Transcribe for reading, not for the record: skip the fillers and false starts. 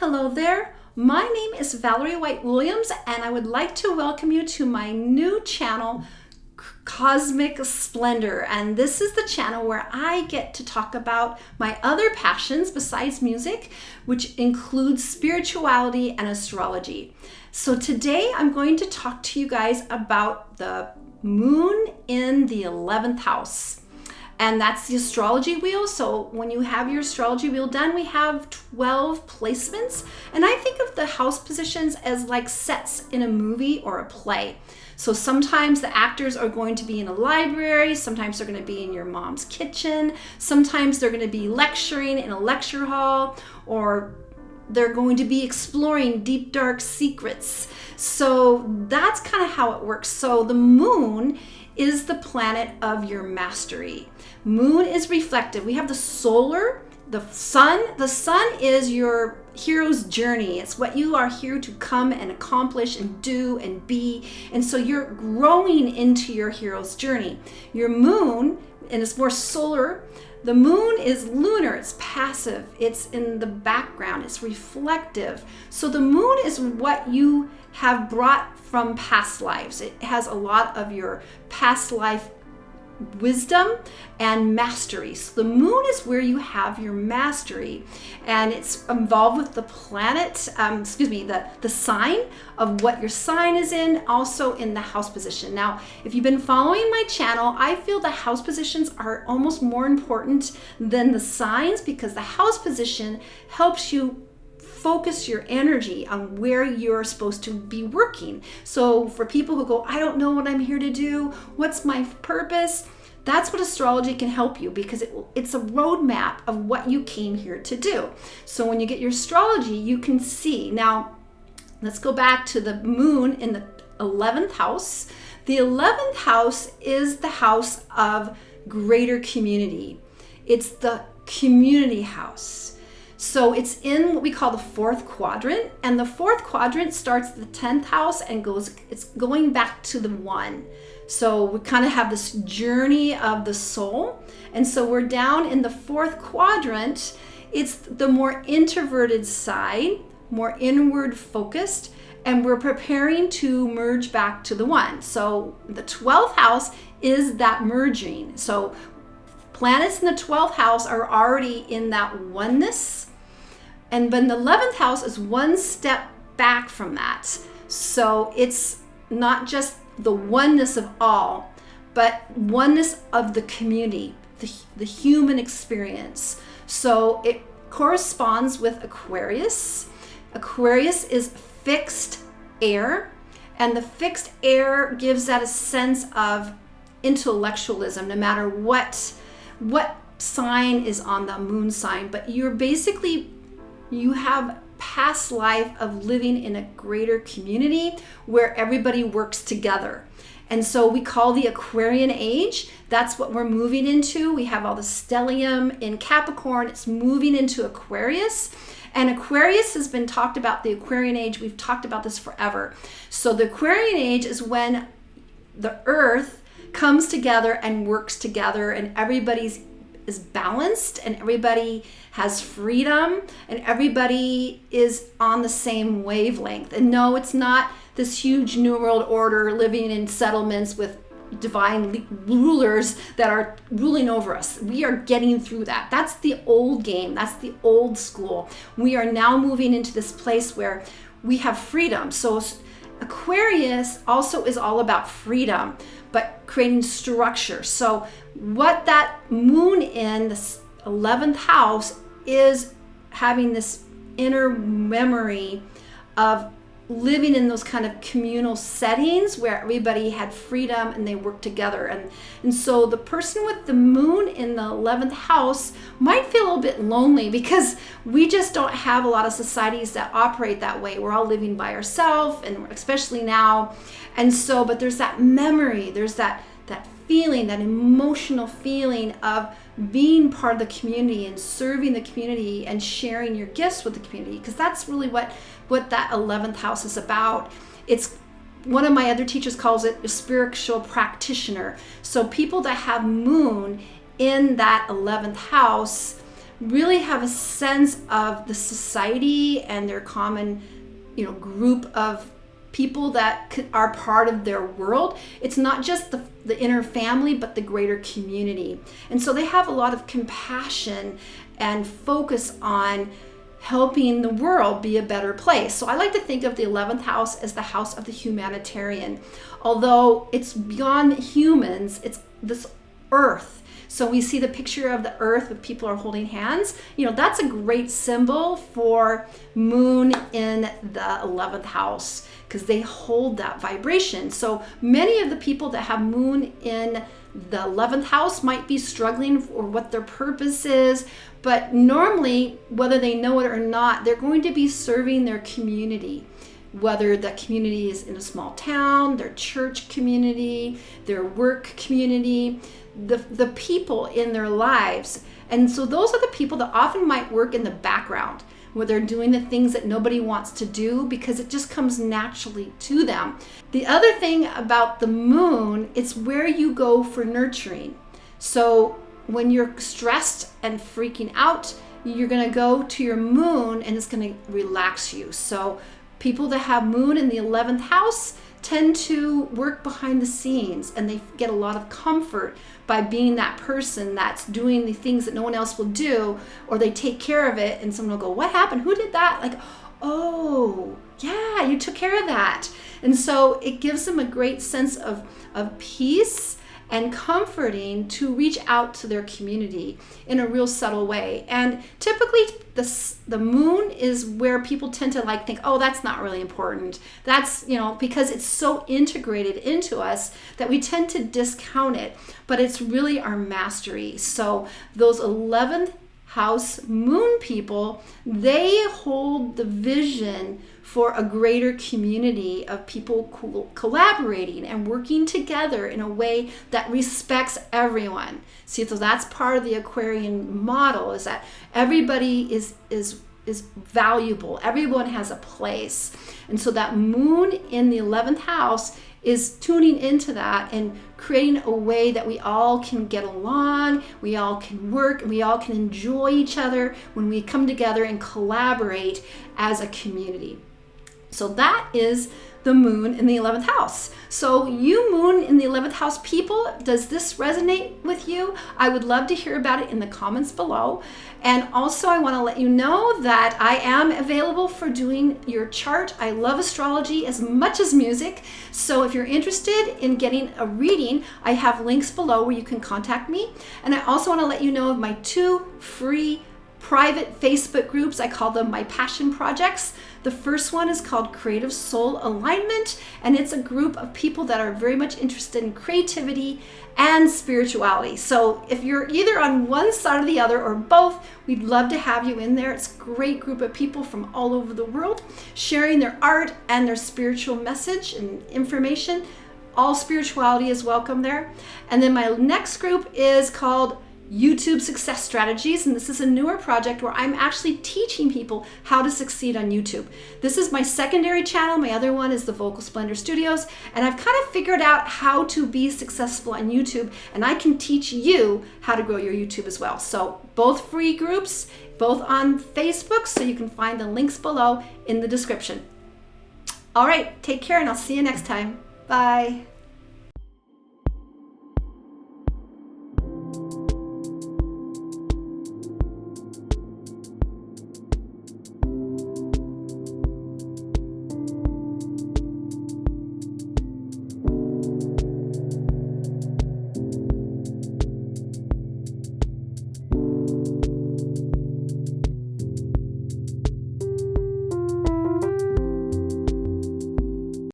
Hello there. My name is Valerie White Williams, and I would like to welcome you to my new channel, Cosmic Splendor. And this is the channel where I get to talk about my other passions besides music, which includes spirituality and astrology. So today I'm going to talk to you guys about the moon in the 11th house. And that's the astrology wheel. So when you have your astrology wheel done, we have 12 placements. And I think of the house positions as like sets in a movie or a play. So sometimes the actors are going to be in a library, sometimes they're going to be in your mom's kitchen, sometimes they're going to be lecturing in a lecture hall, or they're going to be exploring deep, dark secrets. So that's kind of how it works. So the moon is the planet of your mastery. Moon is reflective. We have the solar, the sun. The sun is your hero's journey. It's what you are here to come and accomplish and do and be. And so you're growing into your hero's journey. Your moon, and it's more solar, the moon is lunar, it's passive, it's in the background, it's reflective. So the moon is what you have brought from past lives. It has a lot of your past life wisdom and mastery. So the moon is where you have your mastery, and it's involved with the planet, the sign of what your sign is in, also in the house position. Now, if you've been following my channel, I feel the house positions are almost more important than the signs, because the house position helps you focus your energy on where you're supposed to be working. So for people who go, I don't know what I'm here to do, what's my purpose? That's what astrology can help you, because it's a roadmap of what you came here to do. So when you get your astrology, you can see. Now, let's go back to the moon in the 11th house. The 11th house is the house of greater community. It's the community house. So it's in what we call the fourth quadrant, and the fourth quadrant starts at the 10th house and it's going back to the 1. So we kind of have this journey of the soul. And so we're down in the fourth quadrant. It's the more introverted side, more inward focused, and we're preparing to merge back to the 1. So the 12th house is that merging. So planets in the 12th house are already in that oneness. And then the 11th house is one step back from that. So it's not just the oneness of all, but oneness of the community, the human experience. So it corresponds with Aquarius. Aquarius is fixed air, and the fixed air gives that a sense of intellectualism, no matter what sign is on the moon sign. But you have past life of living in a greater community where everybody works together. And so we call the Aquarian Age. That's what we're moving into. We have all the stellium in Capricorn. It's moving into Aquarius. And Aquarius has been talked about, the Aquarian Age. We've talked about this forever. So the Aquarian Age is when the earth comes together and works together, and everybody's is balanced, and everybody has freedom, and everybody is on the same wavelength. And no, it's not this huge new world order living in settlements with divine rulers that are ruling over us. We are getting through that. That's the old game. That's the old school. We are now moving into this place where we have freedom. So Aquarius also is all about freedom, but creating structure. So what that moon in this 11th house is having this inner memory of living in those kind of communal settings where everybody had freedom and they worked together. And so the person with the moon in the 11th house might feel a little bit lonely, because we just don't have a lot of societies that operate that way. We're all living by ourselves, and especially now. And so, but there's that memory, there's that feeling, that emotional feeling of being part of the community and serving the community and sharing your gifts with the community, because that's really what that 11th house is about. It's one of my other teachers calls it a spiritual practitioner. So people that have moon in that 11th house really have a sense of the society and their common, group of people that are part of their world. It's not just the inner family, but the greater community. And so they have a lot of compassion and focus on helping the world be a better place. So I like to think of the 11th house as the house of the humanitarian. Although it's beyond humans, it's this earth. So we see the picture of the earth with people are holding hands. That's a great symbol for moon in the 11th house, because they hold that vibration. So many of the people that have moon in the 11th house might be struggling for what their purpose is, but normally, whether they know it or not, they're going to be serving their community. Whether the community is in a small town, their church community, their work community, the people in their lives. And so those are the people that often might work in the background, where they're doing the things that nobody wants to do because it just comes naturally to them. The other thing about the moon, it's where you go for nurturing. So when you're stressed and freaking out, you're going to go to your moon and it's going to relax you. So people that have moon in the 11th house tend to work behind the scenes, and they get a lot of comfort by being that person that's doing the things that no one else will do, or they take care of it and someone will go, what happened? Who did that? Like, oh, yeah, you took care of that. And so it gives them a great sense of peace and comforting to reach out to their community in a real subtle way. And typically the moon is where people tend to think, oh, that's not really important. That's, because it's so integrated into us that we tend to discount it, but it's really our mastery. So those 11th house moon people, they hold the vision for a greater community of people collaborating and working together in a way that respects everyone. See, so that's part of the Aquarian model, is that everybody is valuable. Everyone has a place. And so that moon in the 11th house is tuning into that and creating a way that we all can get along, we all can work, and we all can enjoy each other when we come together and collaborate as a community. So that is the moon in the 11th house. So you moon in the 11th house people, does this resonate with you? I would love to hear about it in the comments below. And also I want to let you know that I am available for doing your chart. I love astrology as much as music. So if you're interested in getting a reading, I have links below where you can contact me. And I also want to let you know of my 2 free private Facebook groups. I call them my passion projects. The first one is called Creative Soul Alignment, and it's a group of people that are very much interested in creativity and spirituality. So if you're either on one side or the other or both, we'd love to have you in there. It's a great group of people from all over the world sharing their art and their spiritual message and information. All spirituality is welcome there. And then my next group is called YouTube Success Strategies, and this is a newer project where I'm actually teaching people how to succeed on YouTube. This is my secondary channel. My other one is the Vocal Splendor Studios, and I've kind of figured out how to be successful on YouTube, and I can teach you how to grow your YouTube as well. So both free groups, both on Facebook, so you can find the links below in the description. All right, take care, and I'll see you next time. Bye.